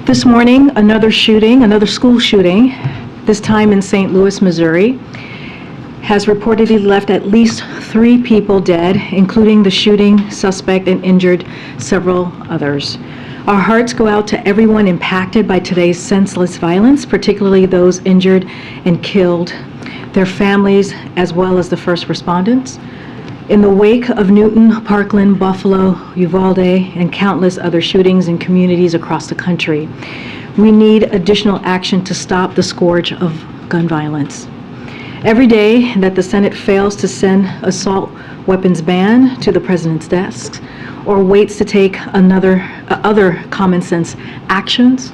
This morning, another school shooting, this time in St. Louis, Missouri, has reportedly left at least 3 people dead, including the shooting suspect, and injured several others. Our hearts go out to everyone impacted by today's senseless violence, particularly those injured and killed, their families, as well as the first responders. In the wake of Newton, Parkland, Buffalo, Uvalde, and countless other shootings in communities across the country, we need additional action to stop the scourge of gun violence. Every day that the Senate fails to send assault weapons ban to the president's desk or waits to take other common sense actions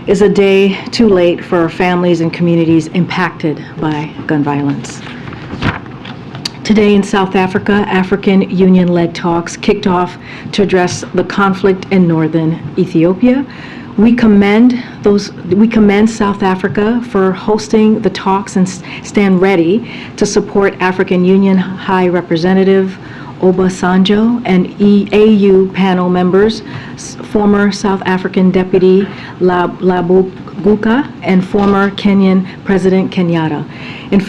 is a day too late for our families and communities impacted by gun violence. Today in South Africa, African Union-led talks kicked off to address the conflict in northern Ethiopia. We commend South Africa for hosting the talks and stand ready to support African Union High Representative Obasanjo and AU panel members, former South African Deputy Labuguka and former Kenyan President Kenyatta, in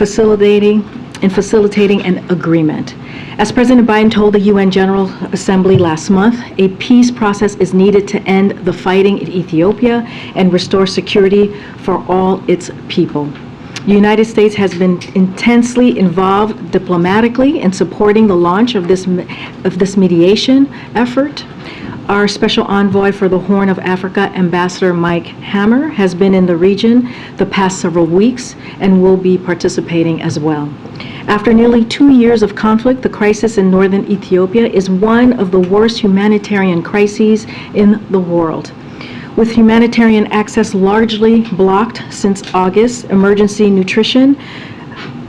facilitating an agreement. As President Biden told the UN General Assembly last month, a peace process is needed to end the fighting in Ethiopia and restore security for all its people. The United States has been intensely involved diplomatically in supporting the launch of this mediation effort. Our special envoy for the Horn of Africa, Ambassador Mike Hammer, has been in the region the past several weeks and will be participating as well. After nearly 2 years of conflict, the crisis in northern Ethiopia is one of the worst humanitarian crises in the world. With humanitarian access largely blocked since August, emergency nutrition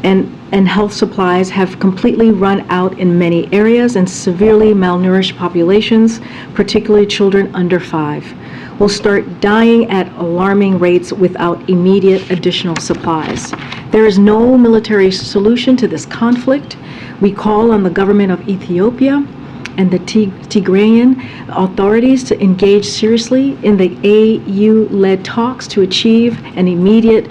and health supplies have completely run out in many areas, and severely malnourished populations, particularly children under 5, will start dying at alarming rates without immediate additional supplies. There is no military solution to this conflict. We call on the government of Ethiopia and the Tigrayan authorities to engage seriously in the AU-led talks to achieve an immediate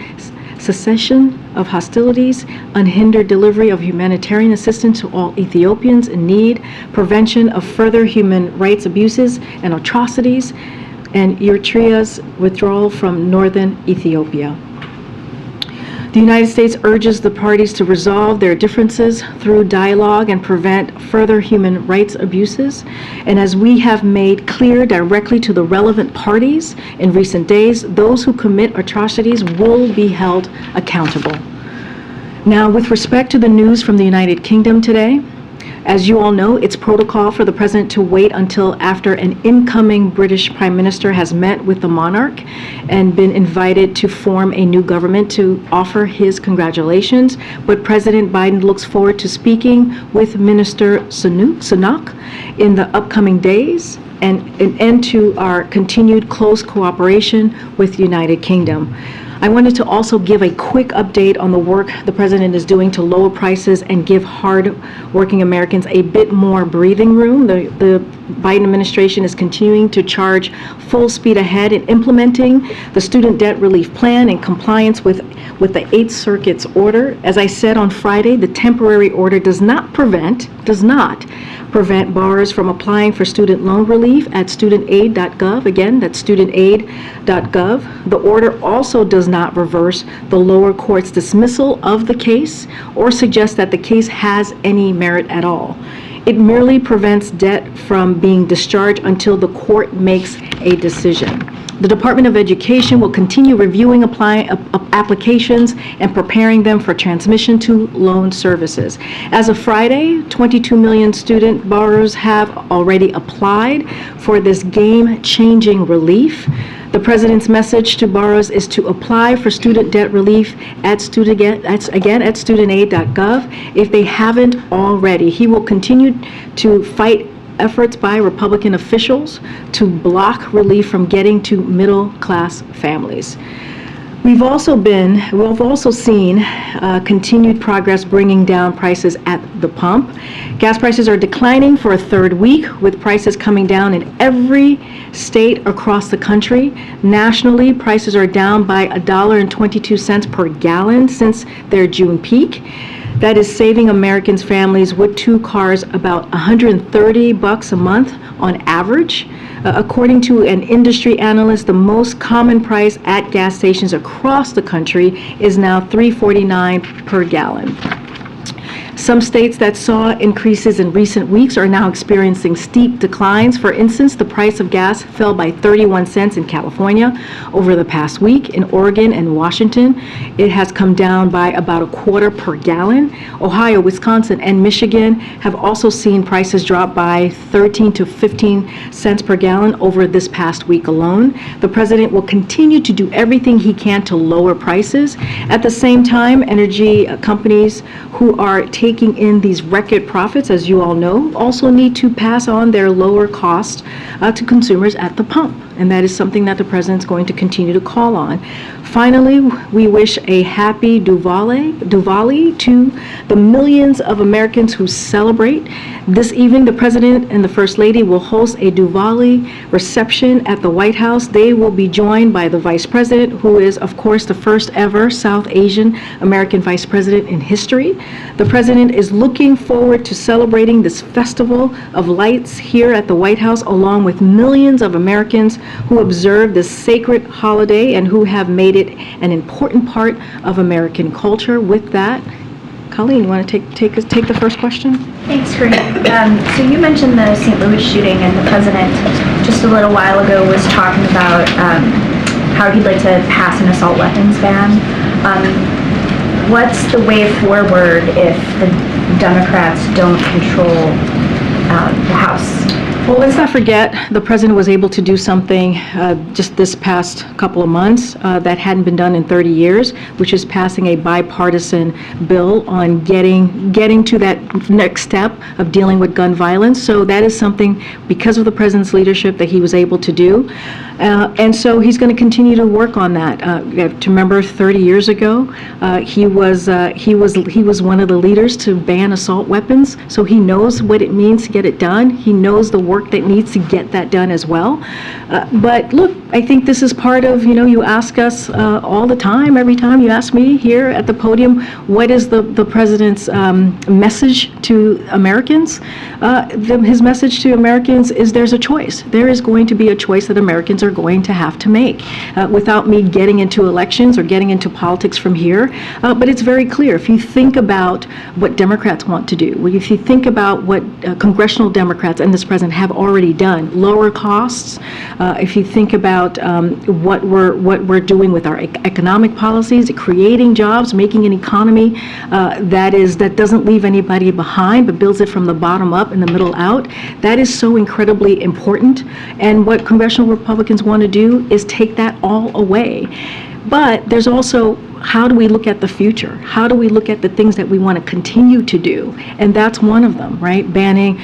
cessation of hostilities, unhindered delivery of humanitarian assistance to all Ethiopians in need, prevention of further human rights abuses and atrocities, and Eritrea's withdrawal from northern Ethiopia. The United States urges the parties to resolve their differences through dialogue and prevent further human rights abuses. And as we have made clear directly to the relevant parties in recent days, those who commit atrocities will be held accountable. Now, with respect to the news from the United Kingdom today, as you all know, it's protocol for the president to wait until after an incoming British Prime Minister has met with the monarch and been invited to form a new government to offer his congratulations. But President Biden looks forward to speaking with Minister Sunak in the upcoming days and an end to our continued close cooperation with the United Kingdom. I wanted to also give a quick update on the work the president is doing to lower prices and give hard-working Americans a bit more breathing room. The Biden administration is continuing to charge full speed ahead in implementing the student debt relief plan in compliance with the 8th Circuit's order. As I said on Friday, the temporary order does not prevent borrowers from applying for student loan relief at studentaid.gov. Again, that's studentaid.gov. The order also does not reverse the lower court's dismissal of the case or suggest that the case has any merit at all. It merely prevents debt from being discharged until the court makes a decision. The Department of Education will continue reviewing applications and preparing them for transmission to loan services. As of Friday, 22 million student borrowers have already applied for this game-changing relief. The president's message to borrowers is to apply for student debt relief at studentaid.gov if they haven't already. He will continue to fight efforts by Republican officials to block relief from getting to middle-class families. We've also seen continued progress bringing down prices at the pump. Gas prices are declining for a third week, with prices coming down in every state across the country. Nationally, prices are down by $1.22 per gallon since their June peak. That is saving Americans' families with 2 cars about $130 a month on average. According to an industry analyst, the most common price at gas stations across the country is now $3.49 per gallon. Some states that saw increases in recent weeks are now experiencing steep declines. For instance, the price of gas fell by 31 cents in California over the past week. In Oregon and Washington, it has come down by about a quarter per gallon. Ohio, Wisconsin, and Michigan have also seen prices drop by 13 to 15 cents per gallon over this past week alone. The president will continue to do everything he can to lower prices. At the same time, energy companies who are taking in these record profits, as you all know, also need to pass on their lower costs to consumers at the pump. And that is something that the president's going to continue to call on. Finally, we wish a happy Diwali to the millions of Americans who celebrate. This evening, the president and the first lady will host a Diwali reception at the White House. They will be joined by the vice president, who is, of course, the first ever South Asian American vice president in history. The president is looking forward to celebrating this festival of lights here at the White House, along with millions of Americans who observe this sacred holiday and who have made it an important part of American culture. With that, Colleen, you want to take the first question? Thanks, Karine. So you mentioned the St. Louis shooting, and the president just a little while ago was talking about how he'd like to pass an assault weapons ban. What's the way forward if the Democrats don't control the House? Well, let's not forget the president was able to do something just this past couple of months that hadn't been done in 30 years, which is passing a bipartisan bill on getting to that next step of dealing with gun violence. So that is something, because of the president's leadership, that he was able to do. And so he's going to continue to work on that. You have to remember, 30 years ago, he was one of the leaders to ban assault weapons. So he knows what it means to get it done. He knows the work that needs to get that done as well. But look, I think this is part of, you ask us all the time, every time you ask me here at the podium, what is the president's message to Americans? His message to Americans is there's a choice. There is going to be a choice that Americans are going to have to make, without me getting into elections or getting into politics from here. But it's very clear. If you think about what Democrats want to do, if you think about what congressional Democrats and this president have already done, lower costs, if you think about what we're doing with our economic policies, creating jobs, making an economy that doesn't leave anybody behind but builds it from the bottom up and the middle out, that is so incredibly important. And what congressional Republicans want to do is take that all away. But there's also, how do we look at the future? How do we look at the things that we want to continue to do? And that's one of them, right? Banning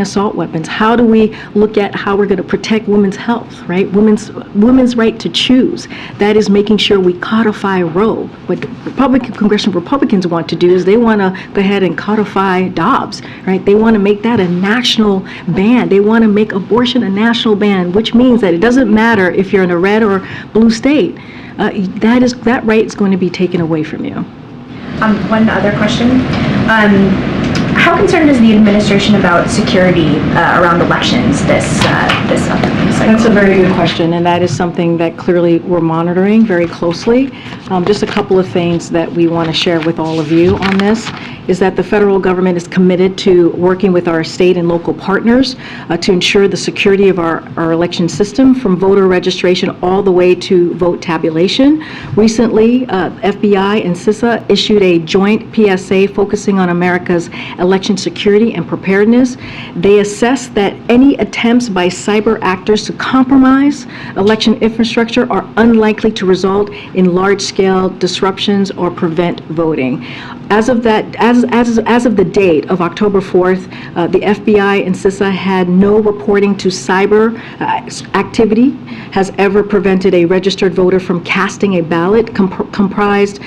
assault weapons. How do we look at how we're going to protect women's health, right? Women's right to choose. That is making sure we codify Roe. What congressional Republicans want to do is they want to go ahead and codify Dobbs, right? They want to make that a national ban. They want to make abortion a national ban, which means that it doesn't matter if you're in a red or blue state. That right is going to be taken away from you. One other question. How concerned is the administration about security around elections this upcoming cycle? That's a very good question, and that is something that clearly we're monitoring very closely. Just a couple of things that we want to share with all of you on this is that the federal government is committed to working with our state and local partners to ensure the security of our election system, from voter registration all the way to vote tabulation. Recently, FBI and CISA issued a joint PSA focusing on America's election security and preparedness. They assess that any attempts by cyber actors to compromise election infrastructure are unlikely to result in large-scale disruptions or prevent voting. As of the date of October 4th, the FBI and CISA had no reporting to cyber activity has ever prevented a registered voter from casting a ballot, compromised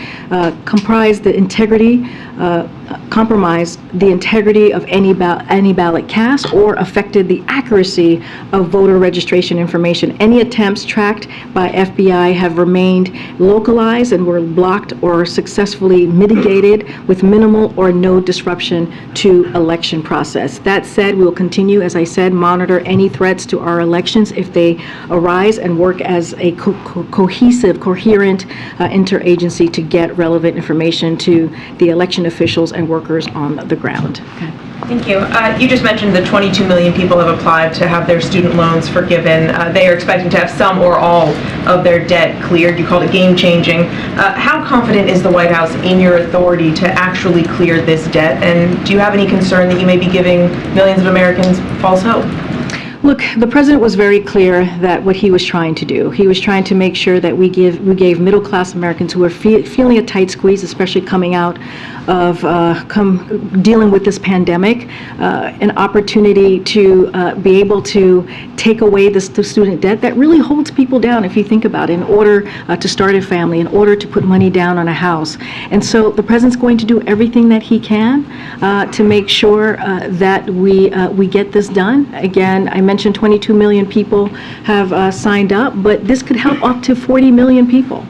the integrity of any ballot cast, or affected the accuracy of voter registration information. Any attempts tracked by FBI have remained localized and were blocked or successfully mitigated with minimal or no disruption to election process. That said, we will continue, as I said, monitor any threats to our elections if they arise and work as a cohesive, coherent interagency to get relevant information to the election officials and workers on the ground. Okay. Thank you. You just mentioned that 22 million people have applied to have their student loans forgiven. They are expecting to have some or all of their debt cleared. You called it game-changing. How confident is the White House in your authority to actually clear this debt? And do you have any concern that you may be giving millions of Americans false hope? Look, the president was very clear that what he was trying to do. He was trying to make sure that we gave middle-class Americans who are feeling a tight squeeze, especially coming out of dealing with this pandemic, an opportunity to be able to take away the student debt that really holds people down, if you think about it, in order to start a family, in order to put money down on a house. And so the president's going to do everything that he can to make sure that we get this done. Again, I mentioned 22 million people have signed up, but this could help up to 40 million people.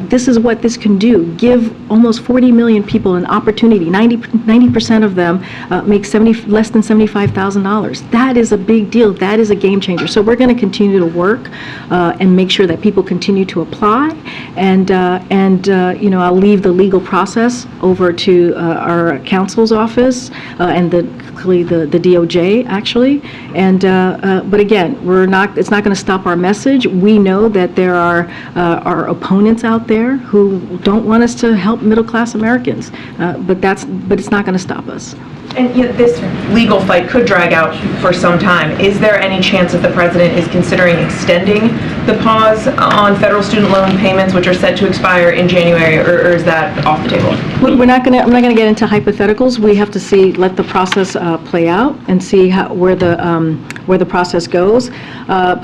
This is what this can do. Give almost 40 million people an opportunity. 90% of them make less than $75,000. That is a big deal. That is a game changer. So we're going to continue to work and make sure that people continue to apply. And I'll leave the legal process over to our counsel's office and the DOJ actually. And but again, it's not going to stop our message. We know that there are our opponents out there who don't want us to help middle-class Americans, but it's not going to stop us. And this legal fight could drag out for some time. Is there any chance that the president is considering extending the pause on federal student loan payments, which are set to expire in January, or is that off the table? I'm not going to get into hypotheticals. We have to let the process play out and see where the process goes.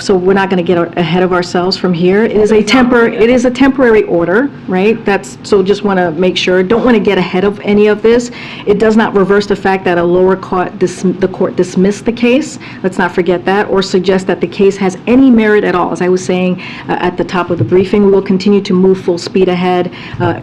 So we're not going to get ahead of ourselves from here. It is a temporary order, right? So just want to make sure. Don't want to get ahead of any of this. It does not reverse the fact that a lower court dismissed the case. Let's not forget that, or suggest that the case has any merit at all. As I was saying at the top of the briefing, we will continue to move full speed ahead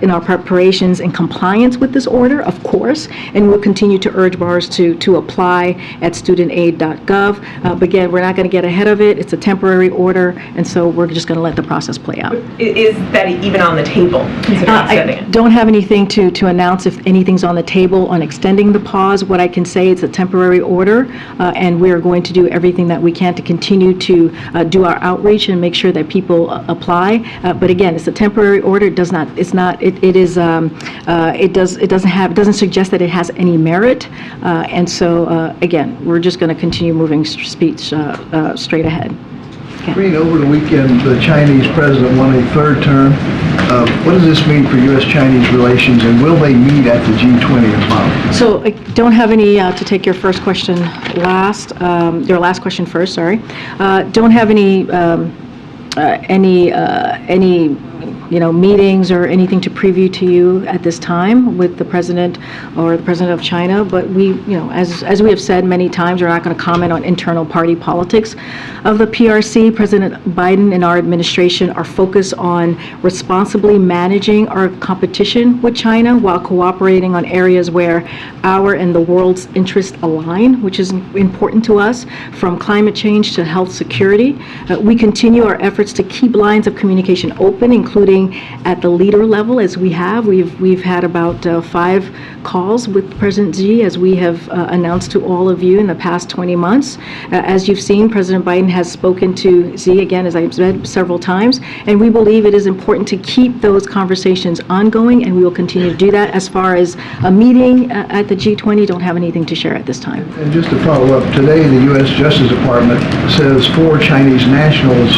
in our preparations and compliance with this order, of course, and we'll continue to urge borrowers to apply at studentaid.gov. But again, we're not going to get ahead of it. It's a temporary order, and so we're just going to let the process play out. Is that even on the table, considering extending it? I don't have anything to announce if anything's on the table on extending the pause. What I can say, it's a temporary order, and we are going to do everything that we can to continue to do our outreach and make sure that people apply. But again, it's a temporary order. It doesn't suggest that it has any merit. And so again, we're just going to continue moving straight ahead. Karine, over the weekend, the Chinese president won a third term. What does this mean for U.S.-Chinese relations, and will they meet at the G20 tomorrow? So I don't have any, to take your first question last, your last question first, sorry. Don't have any meetings or anything to preview to you at this time with the president or the president of China, but we, as we have said many times, we're not going to comment on internal party politics of the PRC. President Biden and our administration are focused on responsibly managing our competition with China while cooperating on areas where our and the world's interests align, which is important to us, from climate change to health security. We continue our efforts to keep lines of communication open, including meeting at the leader level as we have. We've had about 5 calls with President Xi, as we have announced to all of you in the past 20 months. As you've seen, President Biden has spoken to Xi, again, as I've said several times, and we believe it is important to keep those conversations ongoing, and we will continue to do that. As far as a meeting at the G20, don't have anything to share at this time. And just to follow up, today the U.S. Justice Department says 4 Chinese nationals,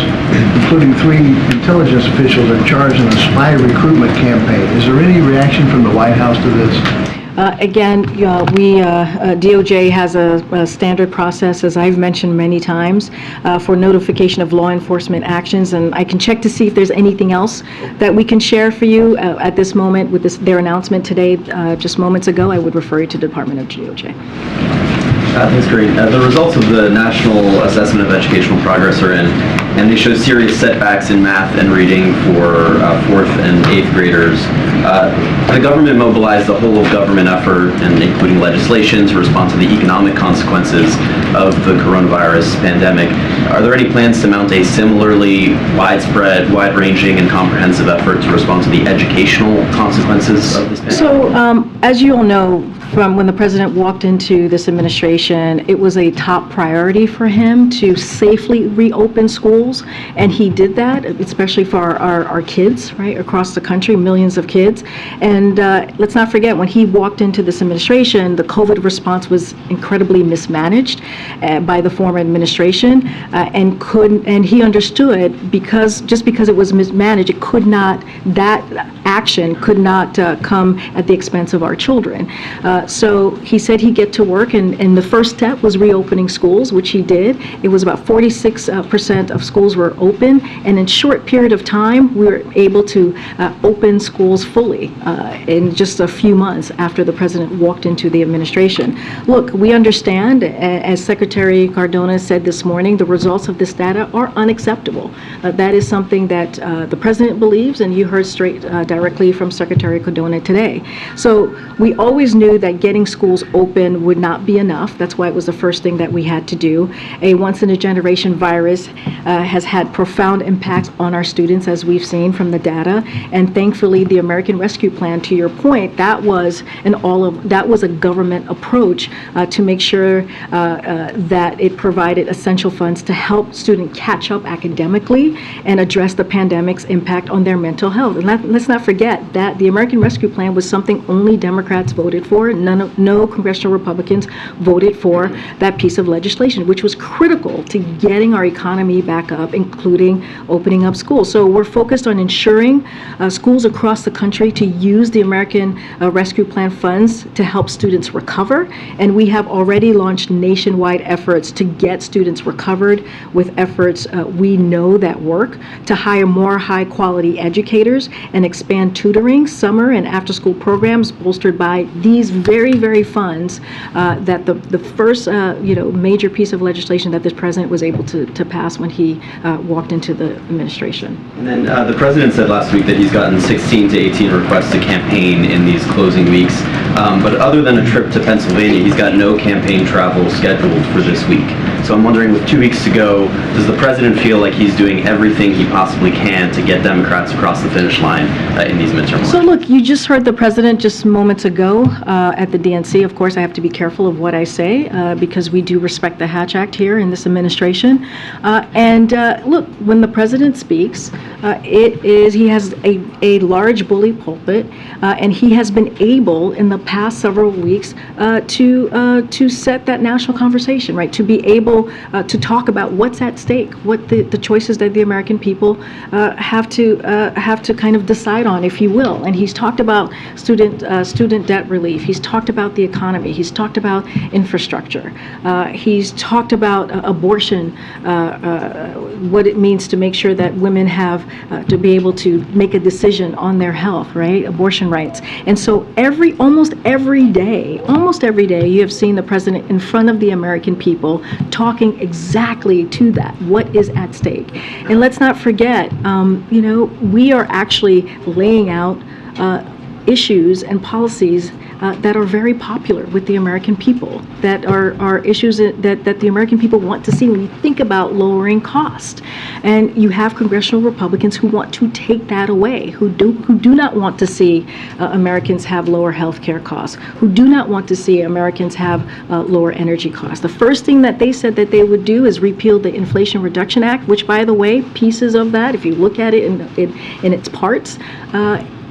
including 3 intelligence officials, are charged in a spy recruitment campaign. Is there any reaction from the White House to this? Again, DOJ has a standard process, as I've mentioned many times, for notification of law enforcement actions, and I can check to see if there's anything else that we can share for you at this moment with their announcement today, just moments ago. I would refer you to the Department of DOJ. Thanks, Karine. The results of the National Assessment of Educational Progress are in, and they show serious setbacks in math and reading for 4th and 8th graders. The government mobilized the whole of government effort, and including legislation, to respond to the economic consequences of the coronavirus pandemic. Are there any plans to mount a similarly widespread, wide-ranging, and comprehensive effort to respond to the educational consequences of this pandemic? So, as you all know, from when the president walked into this administration, it was a top priority for him to safely reopen schools, and he did that, especially for our kids, right, across the country, millions of kids. And let's not forget, when he walked into this administration, the COVID response was incredibly mismanaged by the former administration, and he understood, because it was mismanaged, that action could not come at the expense of our children. So he said he'd get to work, and the first step was reopening schools, which he did. It was about 46% of schools were open, and in a short period of time, we were able to open schools fully in just a few months after the president walked into the administration. Look, we understand, as Secretary Cardona said this morning, the results of this data are unacceptable. That is something that the president believes, and you heard straight directly from Secretary Cardona today. So we always knew that getting schools open would not be enough. That's why it was the first thing that we had to do. A once-in-a-generation virus has had profound impacts on our students, as we've seen from the data. And thankfully, the American Rescue Plan, to your point, that was a government approach to make sure that it provided essential funds to help students catch up academically and address the pandemic's impact on their mental health. And let's not forget that the American Rescue Plan was something only Democrats voted for. No congressional Republicans voted for that piece of legislation, which was critical to getting our economy back up, including opening up schools. So we're focused on ensuring schools across the country to use the American Rescue Plan funds to help students recover, and we have already launched nationwide efforts to get students recovered with efforts we know that work, to hire more high-quality educators and expand tutoring, summer and after-school programs bolstered by these very, very funds that the first major piece of legislation that this president was able to pass when he walked into the administration. And then the president said last week that he's gotten 16 to 18 requests to campaign in these closing weeks. But other than a trip to Pennsylvania, he's got no campaign travel scheduled for this week. So I'm wondering, with 2 weeks to go, does the president feel like he's doing everything he possibly can to get Democrats across the finish line in these midterm elections? So look, you just heard the president just moments ago at the DNC. Of course, I have to be careful of what I say because we do respect the Hatch Act here in this administration. Look, when the president speaks, he has a large bully pulpit, and he has been able in the past several weeks to set that national conversation, right? To be able to talk about what's at stake, what the choices that the American people have to kind of decide on, if you will. And he's talked about student debt relief. He's talked about the economy. He's talked about infrastructure. He's talked about abortion, what it means to make sure that women have to be able to make a decision on their health, right? Abortion rights. And so almost every day, you have seen the president in front of the American people talking exactly to that, what is at stake. And let's not forget, we are actually laying out issues and policies that are very popular with the American people, that are issues that the American people want to see when you think about lowering cost. And you have congressional Republicans who want to take that away, who do not want to see Americans have lower health care costs, who do not want to see Americans have lower energy costs. The first thing that they said that they would do is repeal the Inflation Reduction Act, which, by the way, pieces of that, if you look at it in its parts,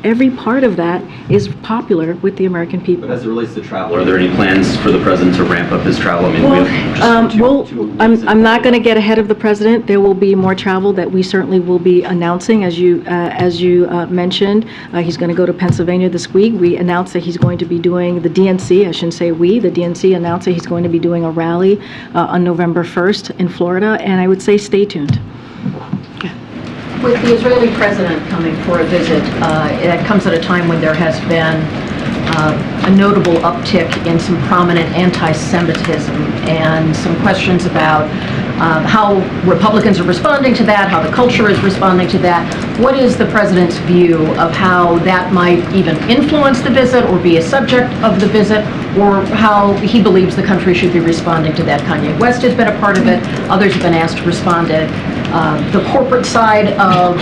every part of that is popular with the American people. But as it relates to travel, are there any plans for the president to ramp up his travel? I mean, we have just I'm not going to get ahead of the president. There will be more travel that we certainly will be announcing, as you mentioned. He's going to go to Pennsylvania this week. We announced that he's going to be doing the DNC. I shouldn't say we. The DNC announced that he's going to be doing a rally on November 1st in Florida, and I would say stay tuned. With the Israeli president coming for a visit, it comes at a time when there has been a notable uptick in some prominent anti-Semitism and some questions about how Republicans are responding to that, how the culture is responding to that. What is the president's view of how that might even influence the visit or be a subject of the visit, or how he believes the country should be responding to that? Kanye West has been a part of it. Others have been asked to respond to the corporate side of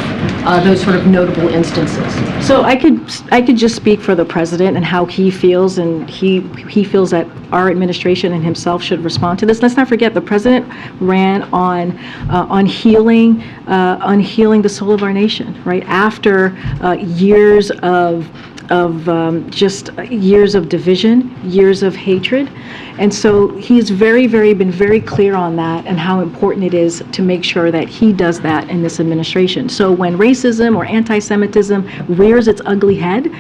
those sort of notable instances. So I could just speak for the president and how he feels, and he feels that our administration and himself should respond to this. Let's not forget, the president ran on healing the soul of our nation, right? After years of just years of division, years of hatred. And so he's been very clear on that and how important it is to make sure that he does that in this administration. So when racism or anti-Semitism rears its ugly head,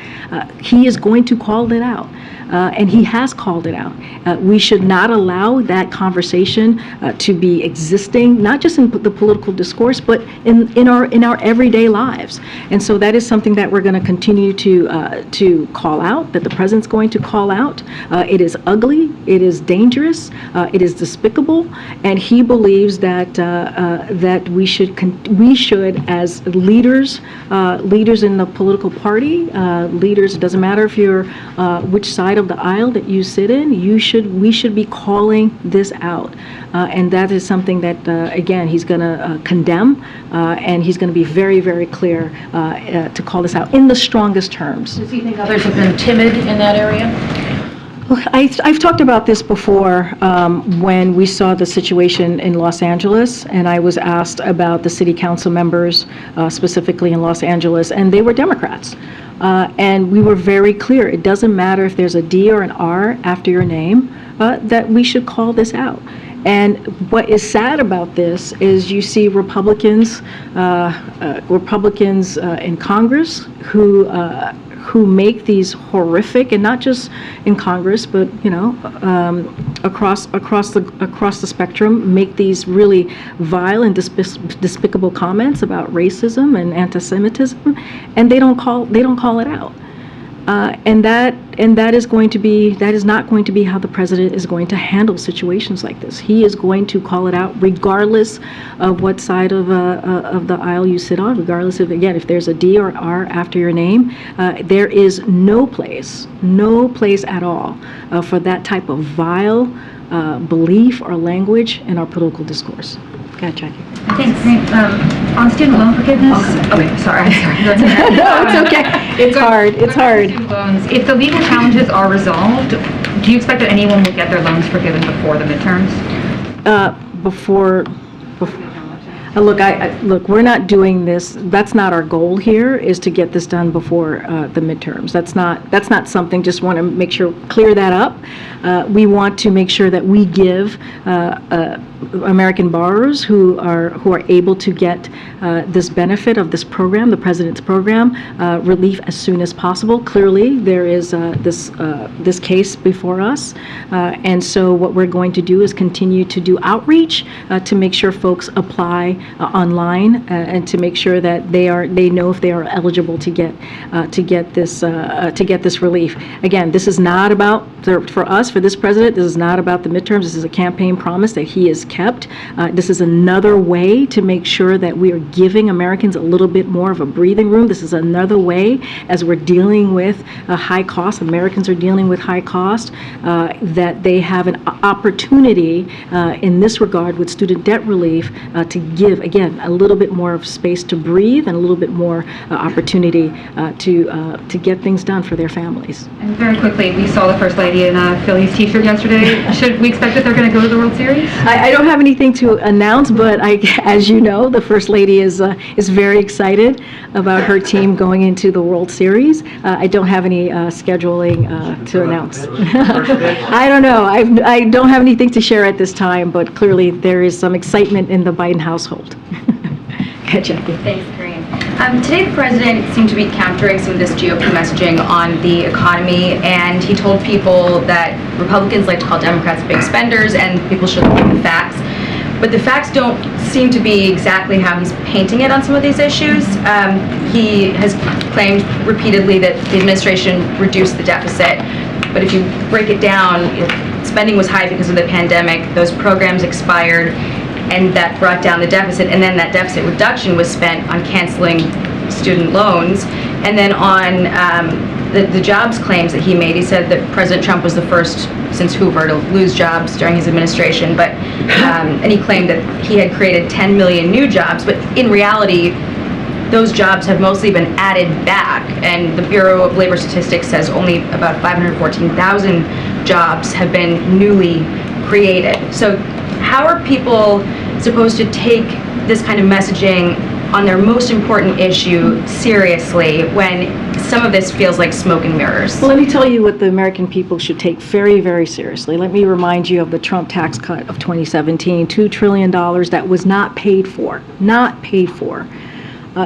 he is going to call it out. And he has called it out. We should not allow that conversation to be existing, not just in the political discourse, but in our everyday lives. And so that is something that we're going to continue to call out, that the president's going to call out. It is ugly, it is dangerous, it is despicable, and he believes that that we should as leaders in the political party, leaders. It doesn't matter if you're which side of the aisle that you sit in, we should be calling this out, and that is something that again he's going to condemn, and he's going to be very, very clear to call this out in the strongest terms. Does he think others have been timid in that area? I've talked about this before when we saw the situation in Los Angeles, and I was asked about the city council members specifically in Los Angeles, and they were Democrats. And we were very clear, it doesn't matter if there's a D or an R after your name, that we should call this out. And what is sad about this is you see Republicans in Congress who make these horrific, and not just in Congress, but across the spectrum, make these really vile and despicable comments about racism and anti-Semitism, and they don't call it out. And that is not going to be how the president is going to handle situations like this. He is going to call it out regardless of what side of the aisle you sit on, regardless of, again, if there's a D or an R after your name. There is no place at all for that type of vile belief or language in our political discourse. Go ahead, Jackie. Thanks. On student loan forgiveness. Okay, sorry. No, it's okay. It's hard. Student loans. If the legal challenges are resolved, do you expect that anyone will get their loans forgiven before the midterms? Look, we're not doing this. That's not our goal here, is to get this done before the midterms. That's not something, just want to make sure, clear that up. We want to make sure that we give American borrowers who are able to get this benefit of this program, the President's program, relief as soon as possible. Clearly, there is this case before us, and so what we're going to do is continue to do outreach to make sure folks apply online and to make sure that they know if they are eligible to get this relief. Again, this is not about, for us, for this president, this is not about the midterms. This is a campaign promise that he has kept. This is another way to make sure that we are giving Americans a little bit more of a breathing room. This is another way, as we're dealing with high costs, Americans are dealing with high cost, that they have an opportunity in this regard with student debt relief to give, again, a little bit more of space to breathe and a little bit more opportunity to get things done for their families. And very quickly, we saw the First Lady in a Phillies t-shirt yesterday. Should we expect that they're going to go to the World Series? I don't have anything to announce, but as you know, the First Lady is very excited about her team going into the World Series. I don't have any scheduling to announce. I don't know. I don't have anything to share at this time, but clearly there is some excitement in the Biden household. Jackie. Thanks, Karine. Today, the president seemed to be countering some of this GOP messaging on the economy, and he told people that Republicans like to call Democrats big spenders, and people should look at the facts. But the facts don't seem to be exactly how he's painting it on some of these issues. He has claimed repeatedly that the administration reduced the deficit, but if you break it down, spending was high because of the pandemic, those programs expired, and that brought down the deficit, and then that deficit reduction was spent on canceling student loans, and then on the jobs claims that he made. He said that President Trump was the first since Hoover to lose jobs during his administration, but and he claimed that he had created 10 million new jobs, but in reality, those jobs have mostly been added back, and the Bureau of Labor Statistics says only about 514,000 jobs have been newly created. So how are people supposed to take this kind of messaging on their most important issue seriously when some of this feels like smoke and mirrors? Well, let me tell you what the American people should take very, very seriously. Let me remind you of the Trump tax cut of 2017, $2 trillion that was not paid for,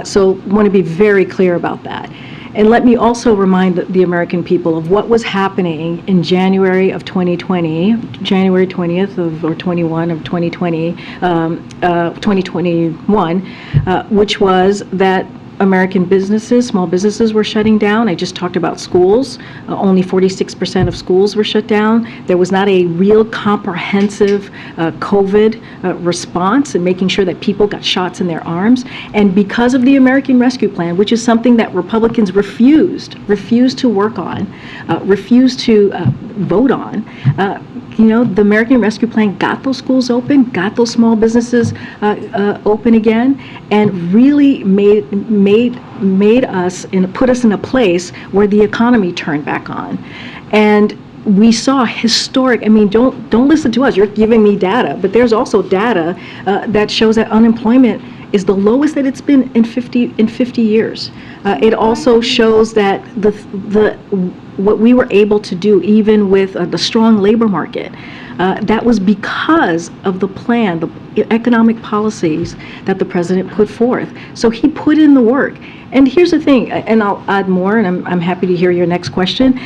so I want to be very clear about that. And let me also remind the American people of what was happening in January of 2020, January 20th or 21 of 2020, 2021, which was that American businesses, small businesses were shutting down. I just talked about schools. Only 46% of schools were shut down. There was not a real comprehensive COVID response and making sure that people got shots in their arms. And because of the American Rescue Plan, which is something that Republicans refused to work on, refused to vote on, the American Rescue Plan got those schools open, got those small businesses open again, and really made us and put us in a place where the economy turned back on. And we saw historic, don't listen to us, you're giving me data, but there's also data that shows that unemployment is the lowest that it's been in 50 years. It also shows that what we were able to do, even with the strong labor market, that was because of the plan, the economic policies that the president put forth. So he put in the work. And here's the thing, and I'll add more, and I'm happy to hear your next question.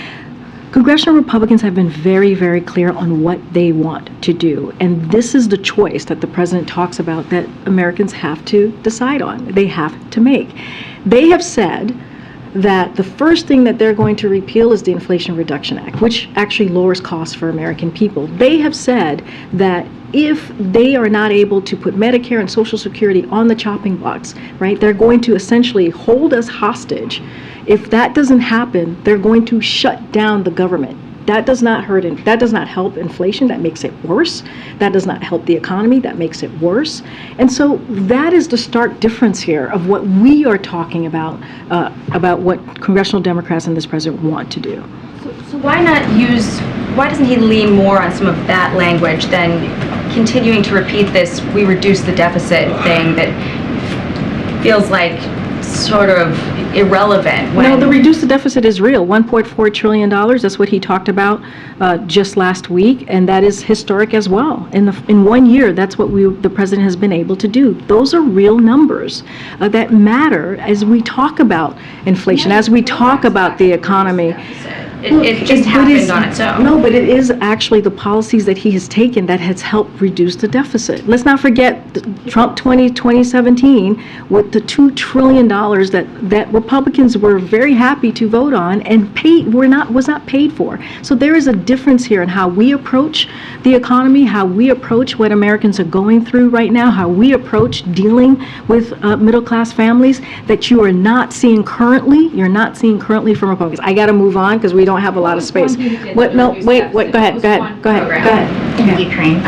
Congressional Republicans have been very, very clear on what they want to do. And this is the choice that the president talks about that Americans have to decide on. They have to make. They have said that the first thing that they're going to repeal is the Inflation Reduction Act, which actually lowers costs for American people. They have said that if they are not able to put Medicare and Social Security on the chopping blocks, right, they're going to essentially hold us hostage. If that doesn't happen, they're going to shut down the government. That does not help inflation, that makes it worse. That does not help the economy, that makes it worse. And so that is the stark difference here of what we are talking about what congressional Democrats and this president want to do. So why doesn't he lean more on some of that language than continuing to repeat this "we reduce the deficit" thing that feels like sort of irrelevant? No, the reduce the deficit is real. $1.4 trillion, that's what he talked about just last week, and that is historic as well. In 1 year, that's what the president has been able to do. Those are real numbers that matter as we talk about inflation, as we talk about the economy. It just happened on its own. No, but it is actually the policies that he has taken that has helped reduce the deficit. Let's not forget Trump 2017 with the $2 trillion that Republicans were very happy to vote on and was not paid for. So there is a difference here in how we approach the economy, how we approach what Americans are going through right now, how we approach dealing with middle-class families that you are not seeing currently. You're not seeing currently from Republicans. I got to move on because we don't have a lot of space. What? No, wait. Go ahead. Thank you, Karine.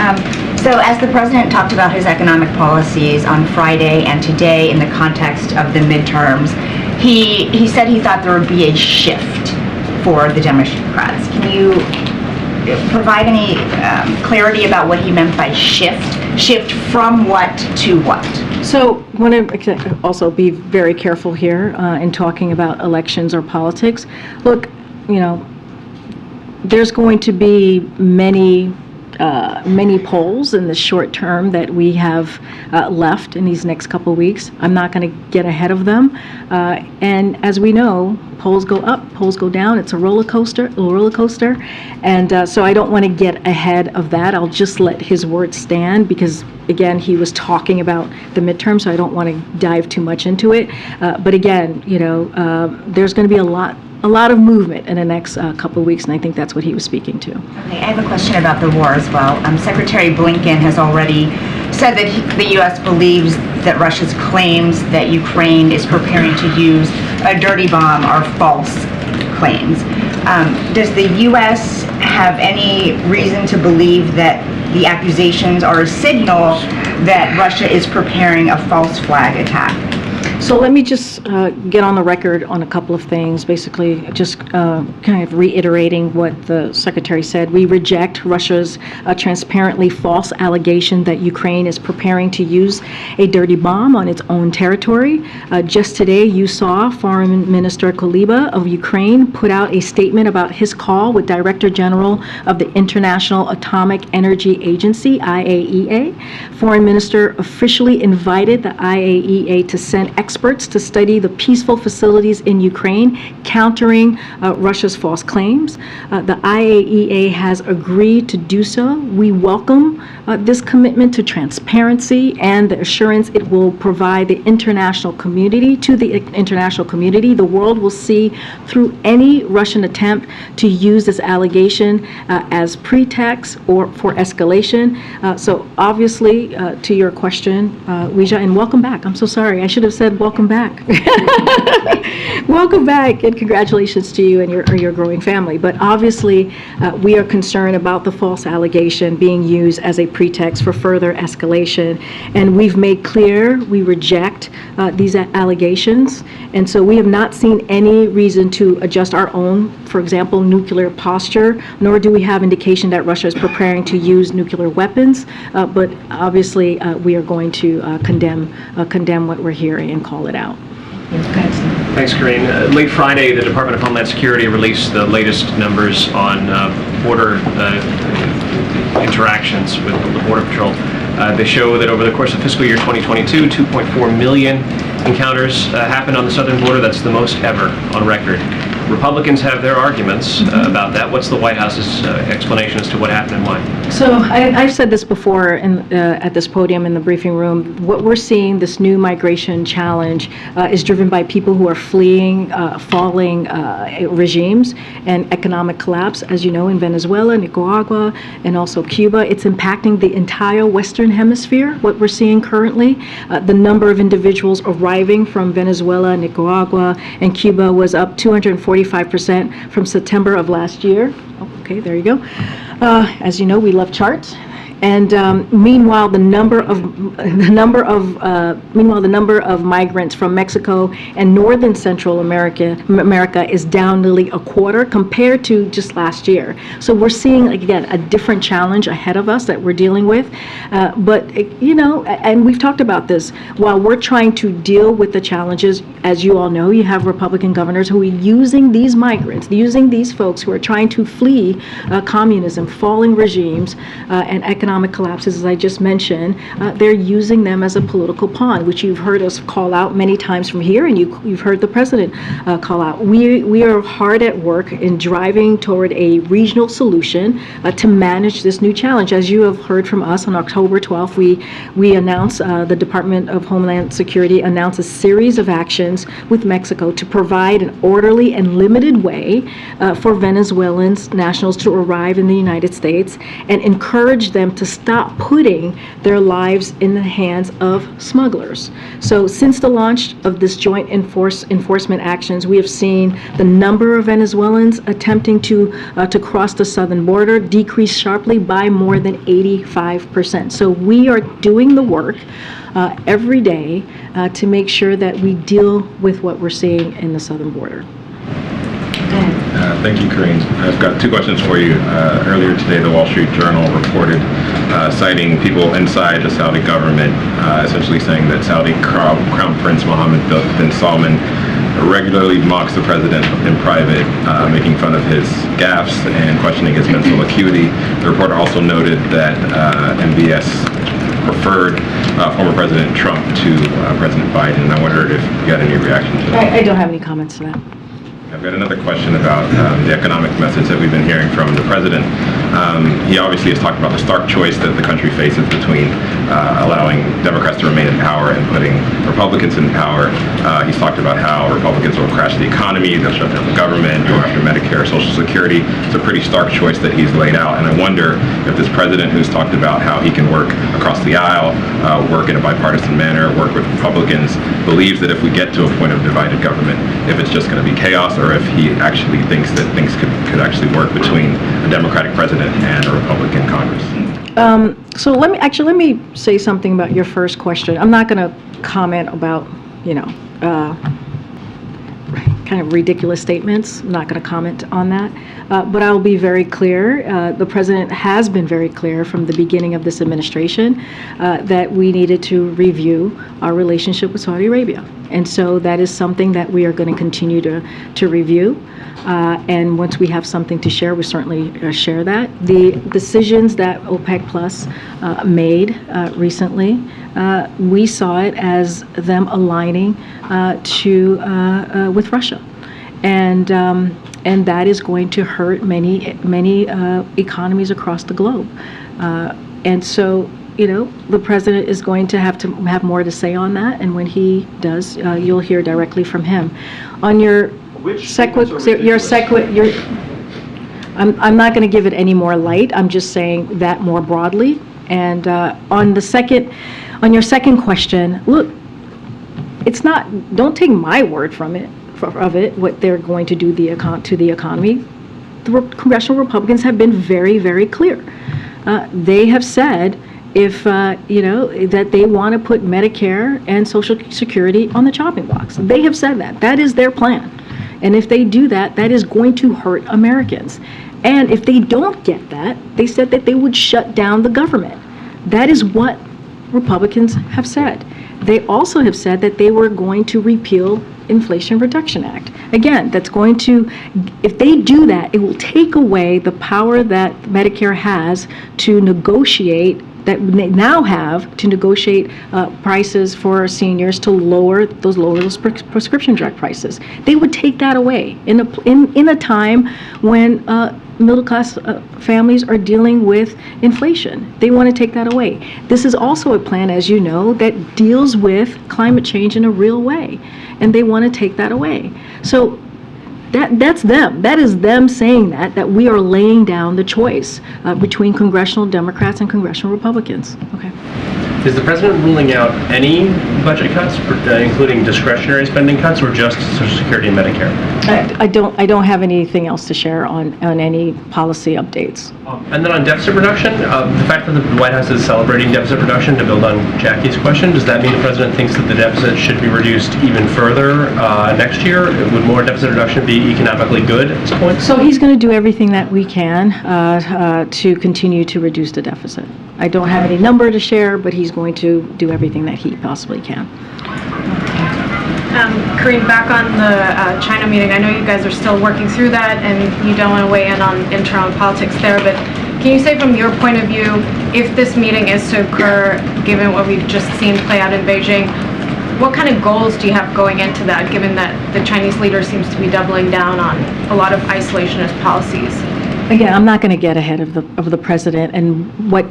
So as the president talked about his economic policies on Friday and today in the context of the midterms, he said he thought there would be a shift for the Democrats. Can you provide any clarity about what he meant by shift? Shift from what to what? So I want to also be very careful here in talking about elections or politics. Look, there's going to be many polls in the short term that we have left in these next couple of weeks. I'm not going to get ahead of them. And as we know, polls go up, polls go down. It's a roller coaster. And so I don't want to get ahead of that. I'll just let his words stand because, again, he was talking about the midterm, so I don't want to dive too much into it. But again, there's going to be a lot of movement in the next couple of weeks, and I think that's what he was speaking to. Okay, I have a question about the war as well. Secretary Blinken has already said that the U.S. believes that Russia's claims that Ukraine is preparing to use a dirty bomb are false claims. Does the U.S. have any reason to believe that the accusations are a signal that Russia is preparing a false flag attack? So let me just get on the record on a couple of things, basically just kind of reiterating what the Secretary said. We reject Russia's transparently false allegation that Ukraine is preparing to use a dirty bomb on its own territory. Just today, you saw Foreign Minister Kuleba of Ukraine put out a statement about his call with Director General of the International Atomic Energy Agency, IAEA. Foreign Minister officially invited the IAEA to send experts to study the peaceful facilities in Ukraine, countering Russia's false claims. The IAEA has agreed to do so. We welcome this commitment to transparency and the assurance it will provide the international community. The world will see through any Russian attempt to use this allegation as pretext or for escalation. So obviously, to your question, Weijia, and welcome back. I'm so sorry. I should have said welcome back. Welcome back, and congratulations to you and your growing family. But obviously, we are concerned about the false allegation being used as a pretext for further escalation. And we've made clear we reject these allegations. And so we have not seen any reason to adjust our own, for example, nuclear posture, nor do we have indication that Russia is preparing to use nuclear weapons. But obviously, we are going to condemn what we're hearing and call it out. Thanks, Karine. Late Friday, the Department of Homeland Security released the latest numbers on border interactions with the Border Patrol. They show that over the course of fiscal year 2022, 2.4 million encounters happened on the southern border. That's the most ever on record. Republicans have their arguments about that. What's the White House's explanation as to what happened and why? So I've said this before at this podium in the briefing room. What we're seeing, this new migration challenge, is driven by people who are fleeing falling regimes and economic collapse, as you know, in Venezuela, Nicaragua, and also Cuba. It's impacting the entire Western Hemisphere, what we're seeing currently. The number of individuals arriving from Venezuela, Nicaragua, and Cuba was up 245% from September of last year. Oh, okay, there you go. As you know, we love charts. And meanwhile, the number of migrants from Mexico and northern Central America is down nearly a quarter compared to just last year. So we're seeing, again, a different challenge ahead of us that we're dealing with. But and we've talked about this. While we're trying to deal with the challenges, as you all know, you have Republican governors who are using these migrants, using these folks who are trying to flee communism, falling regimes, and economic economic collapses, as I just mentioned, they're using them as a political pawn, which you've heard us call out many times from here, and you've heard the president call out. We are hard at work in driving toward a regional solution to manage this new challenge. As you have heard from us on October 12th, we announced, the Department of Homeland Security announced a series of actions with Mexico to provide an orderly and limited way for Venezuelan nationals to arrive in the United States and encourage them to stop putting their lives in the hands of smugglers. So since the launch of this joint enforcement actions, we have seen the number of Venezuelans attempting to cross the southern border decrease sharply by more than 85%. So we are doing the work every day to make sure that we deal with what we're seeing in the southern border. Thank you, Karine. I've got two questions for you. Earlier today, the Wall Street Journal reported citing people inside the Saudi government, essentially saying that Saudi Crown Prince Mohammed bin Salman regularly mocks the president in private, making fun of his gaffes and questioning his mental acuity. The reporter also noted that MBS preferred former President Trump to President Biden, and I wondered if you got any reaction to that. I don't have any comments to that. I've got another question about the economic message that we've been hearing from the president. He obviously has talked about the stark choice that the country faces between allowing Democrats to remain in power and putting Republicans in power. He's talked about how Republicans will crash the economy, they'll shut down the government, go after Medicare, Social Security. It's a pretty stark choice that he's laid out, and I wonder if this president, who's talked about how he can work across the aisle, work in a bipartisan manner, work with Republicans, believes that if we get to a point of divided government, if it's just going to be chaos, or if he actually thinks that things could actually work between a Democratic president and a Republican Congress. So let me say something about your first question. I'm not going to comment about, kind of ridiculous statements. I'm not going to comment on that. But I'll be very clear. The president has been very clear from the beginning of this administration that we needed to review our relationship with Saudi Arabia. And so that is something that we are going to continue to review. And once we have something to share, we certainly share that. The decisions that OPEC Plus made recently, we saw it as them aligning with Russia. And that is going to hurt many economies across the globe. And so, the president is going to have more to say on that, and when he does, you'll hear directly from him. On your I'm not going to give it any more light. I'm just saying that more broadly. And on your second question, look, it's not. Don't take my word of it. What they're going to do to the economy. The congressional Republicans have been very, very clear. They have said that they want to put Medicare and Social Security on the chopping blocks. They have said that. That is their plan. And if they do that, that is going to hurt Americans. And if they don't get that, they said that they would shut down the government. That is what Republicans have said. They also have said that they were going to repeal Inflation Reduction Act. Again, that's going to, if they do that, it will take away the power that Medicare has to negotiate, that they now have to negotiate prices for seniors to lower those prescription drug prices. They would take that away in a time when middle-class families are dealing with inflation. They want to take that away. This is also a plan, as you know, that deals with climate change in a real way, and they want to take that away. So that's them. That is them saying that we are laying down the choice between congressional Democrats and congressional Republicans. Okay. Is the president ruling out any budget cuts, including discretionary spending cuts, or just Social Security and Medicare? I don't have anything else to share on any policy updates. And then on deficit reduction, the fact that the White House is celebrating deficit reduction, to build on Jackie's question, does that mean the president thinks that the deficit should be reduced even further next year? Would more deficit reduction be economically good at this point? So he's going to do everything that we can to continue to reduce the deficit. I don't have any number to share, but he's going to do everything that he possibly can. Karine, back on the China meeting, I know you guys are still working through that and you don't want to weigh in on internal politics there, but Can you say from your point of view, if this meeting is to occur, given what we've just seen play out in Beijing, what kind of goals do you have going into that, given that the Chinese leader seems to be doubling down on a lot of isolationist policies? Again, I'm not going to get ahead of the president and what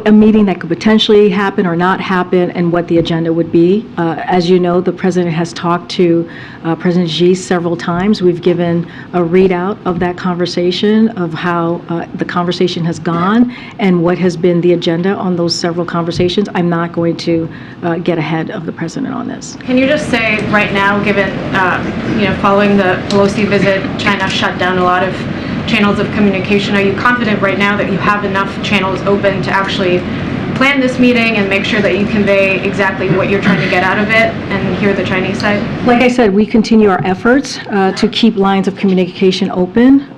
a meeting that could potentially happen or not happen and what the agenda would be. As you know, the president has talked to President Xi several times. We've given a readout of that conversation, of how the conversation has gone and what has been the agenda on those several conversations. I'm not going to get ahead of the president on this. Can you just say right now, given, following the Pelosi visit, China shut down a lot of channels of communication. Are you confident right now that you have enough channels open to actually plan this meeting and make sure that you convey exactly what you're trying to get out of it and hear the Chinese side? Like I said, we continue our efforts to keep lines of communication open,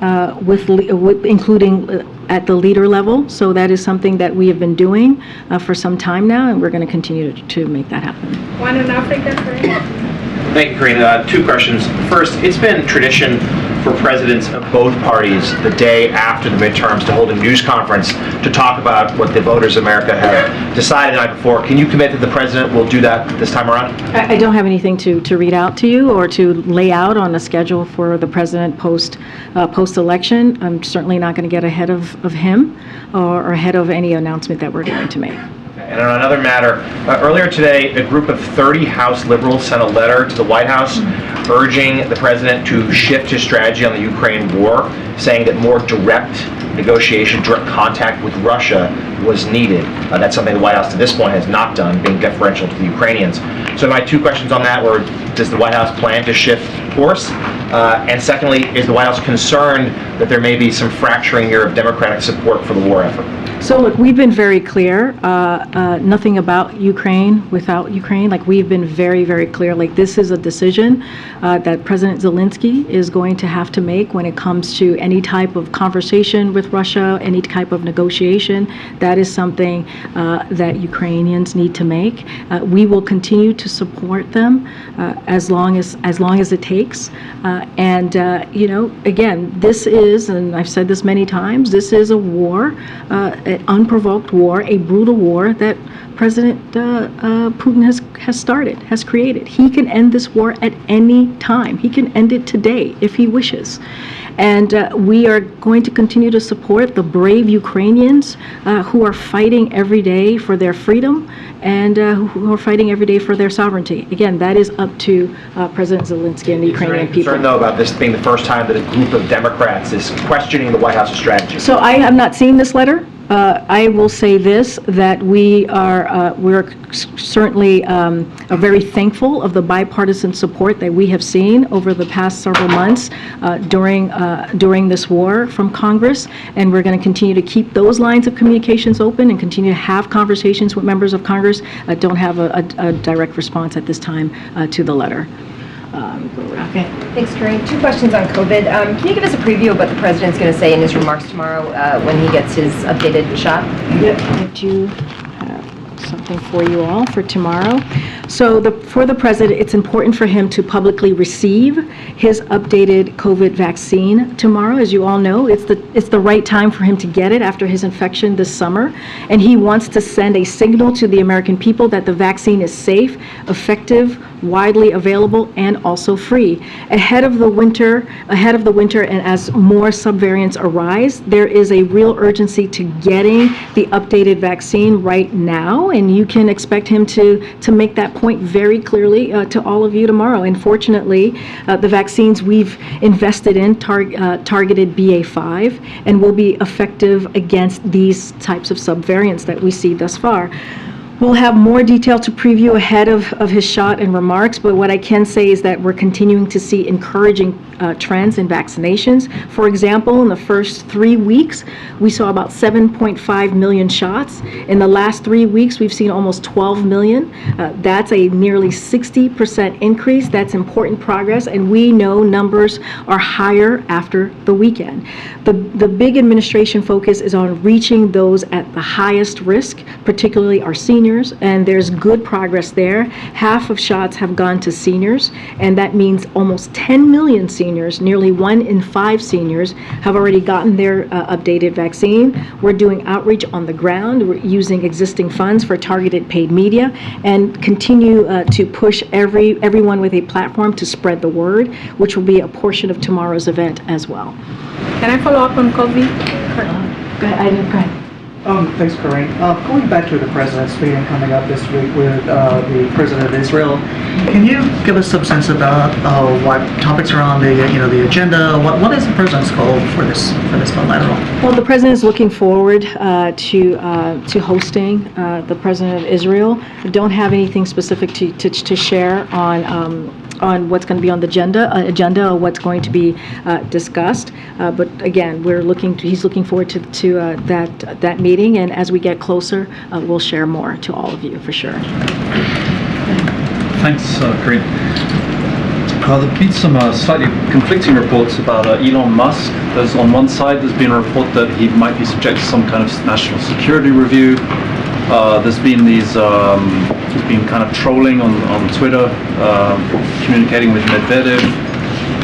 including at the leader level. So that is something that we have been doing for some time now, and we're going to continue to make that happen. One in Africa, Thank you, Karine. Two questions. First, it's been tradition for presidents of both parties the day after the midterms to hold a news conference to talk about what the voters of America have decided the night before. Can you commit that the president will do that this time around? I don't have anything to read out to you or to lay out on the schedule for the president post-election. I'm certainly not going to get ahead of him or ahead of any announcement that we're going to make. And on another matter, earlier today, a group of 30 House liberals sent a letter to the White House urging the president to shift his strategy on the Ukraine war, saying that more direct negotiation, direct contact with Russia was needed. That's something the White House to this point has not done, being deferential to the Ukrainians. So my two questions on that were, does the White House plan to shift course? And secondly, is the White House concerned that there may be some fracturing here of Democratic support for the war effort? So look, we've been very clear, nothing about Ukraine without Ukraine. Like, we've been very, very clear, like, this is a decision that President Zelensky is going to have to make when it comes to any type of conversation with Russia, any type of negotiation. That is something that Ukrainians need to make. We will continue to support them as long as it takes. Again, this is, and I've said this many times, this is a war, an unprovoked war, a brutal war that President Putin has created. He can end this war at any time. He can end it today if he wishes. And we are going to continue to support the brave Ukrainians who are fighting every day for their freedom and who are fighting every day for their sovereignty. Again, that is up to President Zelensky and the Ukrainian people. Is there any concern, though, about this being the first time that a group of Democrats is questioning the White House's strategy? So I have not seen this letter. I will say this, that we're certainly very thankful of the bipartisan support that we have seen over the past several months during this war from Congress, and we're going to continue to keep those lines of communications open and continue to have conversations with members of Congress. Don't have a direct response at this time to the letter. Okay. Thanks, Karine. Two questions on COVID. Can you give us a preview of what the president's going to say in his remarks tomorrow when he gets his updated shot? Yep. I do have something for you all for tomorrow. So for the president, it's important for him to publicly receive his updated COVID vaccine tomorrow. As you all know, it's the right time for him to get it after his infection this summer. And he wants to send a signal to the American people that the vaccine is safe, effective, widely available, and also free. Ahead of the winter, and as more subvariants arise, there is a real urgency to getting the updated vaccine right now, and you can expect him to make that point very clearly to all of you tomorrow. And fortunately, the vaccines we've invested in targeted BA.5 and will be effective against these types of subvariants that we see thus far. We'll have more detail to preview ahead of his shot and remarks, but what I can say is that we're continuing to see encouraging trends in vaccinations. For example, in the first 3 weeks, we saw about 7.5 million shots. In the last 3 weeks, we've seen almost 12 million. That's a nearly 60% increase. That's important progress, and we know numbers are higher after the weekend. The big administration focus is on reaching those at the highest risk, particularly our seniors, seniors, and there's good progress there. Half of shots have gone to seniors, and that means almost 10 million seniors, nearly 1 in 5 seniors, have already gotten their updated vaccine. We're doing outreach on the ground. We're using existing funds for targeted paid media, and continue to push everyone with a platform to spread the word, which will be a portion of tomorrow's event as well. Can I follow up on COVID? Go ahead. Thanks, Karine. Going back to the president's meeting coming up this week with the president of Israel, can you give us some sense about what topics are on the agenda? What is the president's goal for this bilateral? Well, the president is looking forward to hosting the president of Israel. I don't have anything specific to share on what's going to be on the agenda or what's going to be discussed. But again, he's looking forward to that meeting, and as we get closer, we'll share more to all of you for sure. Thanks, Karine. There've been some slightly conflicting reports about Elon Musk. On one side, there's been a report that he might be subject to some kind of national security review. There's been kind of trolling on Twitter, communicating with Medvedev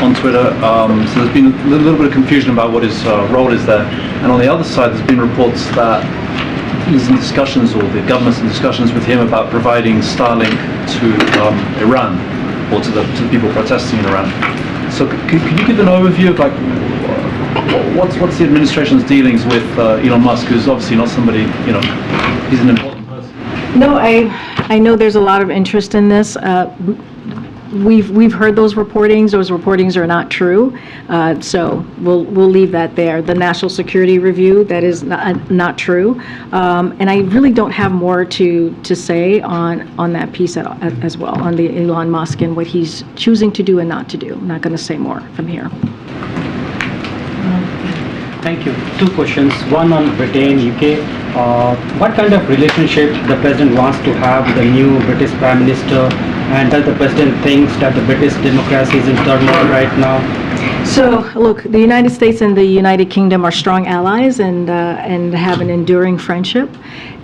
on Twitter. So there's been a little bit of confusion about what his role is there. And on the other side, there's been reports that he's in discussions, or the government's in discussions with him about providing Starlink to Iran, or to the people protesting in Iran. So can you give an overview of what's the administration's dealings with Elon Musk, who's obviously not somebody, he's an important person. No, I know there's a lot of interest in this. We've heard those reportings. Those reportings are not true, so we'll leave that there. The national security review, that is not true, and I really don't have more to say on that piece as well, on the Elon Musk and what he's choosing to do and not to do. I'm not going to say more from here. Thank you. 2 questions. One on Britain, UK. What kind of relationship the president wants to have with the new British Prime Minister, and does the president thinks that the British democracy is in turmoil right now? So, look, the United States and the United Kingdom are strong allies and have an enduring friendship,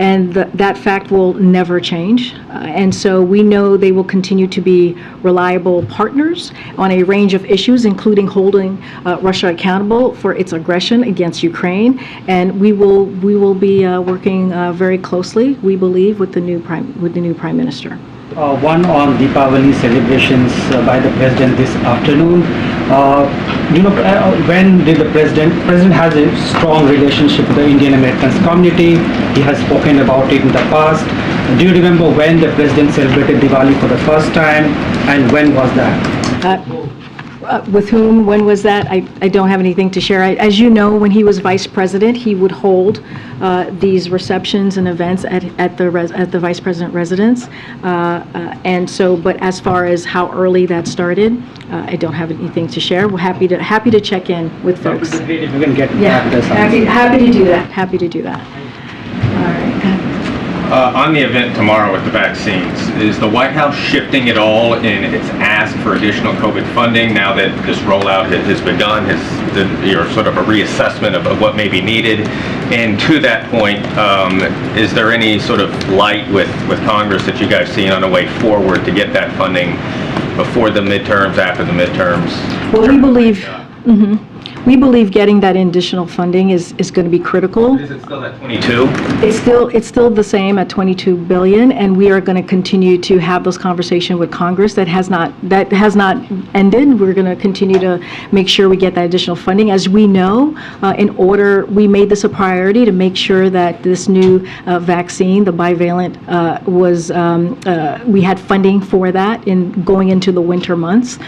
and that fact will never change. And so we know they will continue to be reliable partners on a range of issues, including holding Russia accountable for its aggression against Ukraine. And we will be working very closely, we believe, with the new Prime Minister. One on Deepavali celebrations by the president this afternoon. When did the president has a strong relationship with the Indian Americans community. He has spoken about it in the past. Do you remember when the president celebrated Diwali for the first time, and when was that? With whom? When was that? I don't have anything to share. As you know, when he was vice president, he would hold these receptions and events at the vice president residence. And so, but as far as how early that started, I don't have anything to share. We're happy to check in with folks. If we can get happy to do that. Happy to do that. All right. On the event tomorrow with the vaccines, is the White House shifting at all in its ask for additional COVID funding now that this rollout has begun? Sort of a reassessment of what may be needed? And to that point, is there any sort of light with Congress that you guys see on the way forward to get that funding before the midterms, after the midterms? Well, we believe. We believe getting that additional funding is going to be critical. Is it still at 22? It's still the same at $22 billion, and we are going to continue to have those conversations with Congress. That has not ended. We're going to continue to make sure we get that additional funding. As we know, we made this a priority to make sure that this new vaccine, the bivalent, we had funding for that in going into the winter months,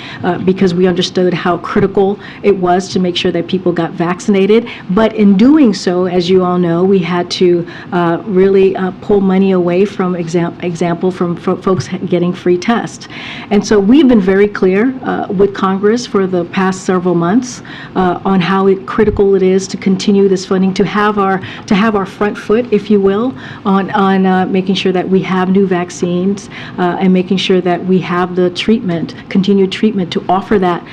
because we understood how critical it was to make sure that people got vaccinated. But in doing so, as you all know, we had to really pull money away from example from folks getting free tests. And so we've been very clear with Congress for the past several months on how critical it is to continue this funding, to have our front foot, if you will, on making sure that we have new vaccines and making sure that we have the continued treatment to offer that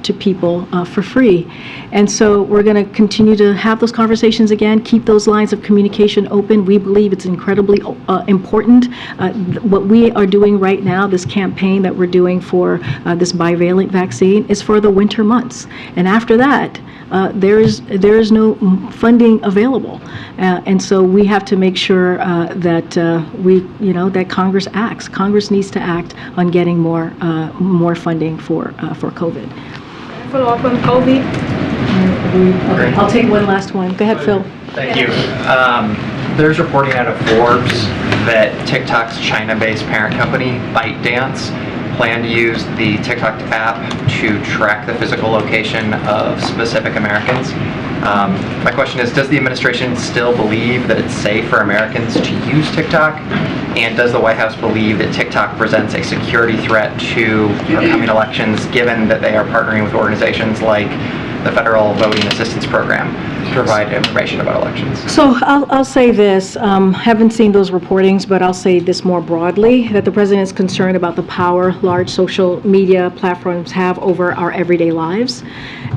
to people for free. And so we're going to continue to have those conversations again, keep those lines of communication open. We believe it's incredibly important. What we are doing right now, this campaign that we're doing for this bivalent vaccine, is for the winter months. And after that, there is no funding available, and so we have to make sure that that Congress acts. Congress needs to act on getting more funding for COVID. Follow up on COVID. Okay, I'll take one last one. Go ahead, Phil. Thank you. There's reporting out of Forbes that TikTok's China-based parent company, ByteDance, plan to use the TikTok app to track the physical location of specific Americans. My question is, does the administration still believe that it's safe for Americans to use TikTok? And does the White House believe that TikTok presents a security threat to upcoming elections, given that they are partnering with organizations like the Federal Voting Assistance Program to provide information about elections? So I'll say this, haven't seen those reportings, but I'll say this more broadly, that the president is concerned about the power large social media platforms have over our everyday lives,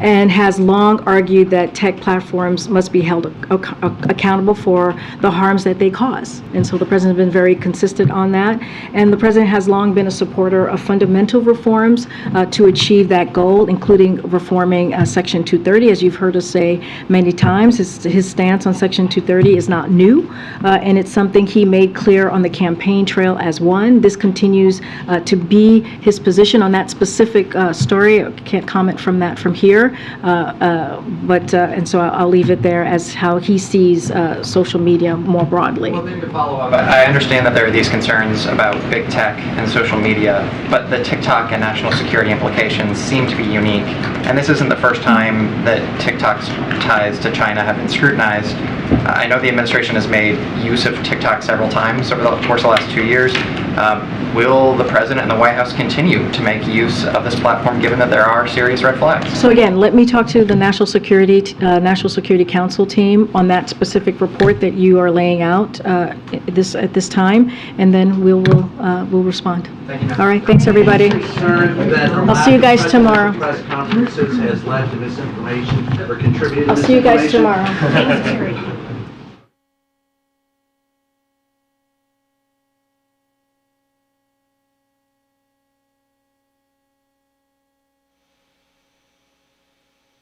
and has long argued that tech platforms must be held accountable for the harms that they cause. And so the president has been very consistent on that. And the president has long been a supporter of fundamental reforms to achieve that goal, including reforming Section 230, as you've heard us say many times. His stance on Section 230 is not new, and it's something he made clear on the campaign trail as one. This continues to be his position on that specific story. I can't comment from here, and so I'll leave it there as how he sees social media more broadly. Well, then to follow up, I understand that there are these concerns about big tech and social media, but the TikTok and national security implications seem to be unique. And this isn't the first time that TikTok's ties to China have been scrutinized. I know the administration has made use of TikTok several times over the course of the last 2 years. Will the president and the White House continue to make use of this platform, given that there are serious red flags? So again, let me talk to the National Security Council team on that specific report that you are laying out at this time, and then we'll respond. Thank you. All right, thanks everybody. I'll see you guys tomorrow. Press conferences has led to misinformation or contributed to I'll see you guys misinformation. tomorrow.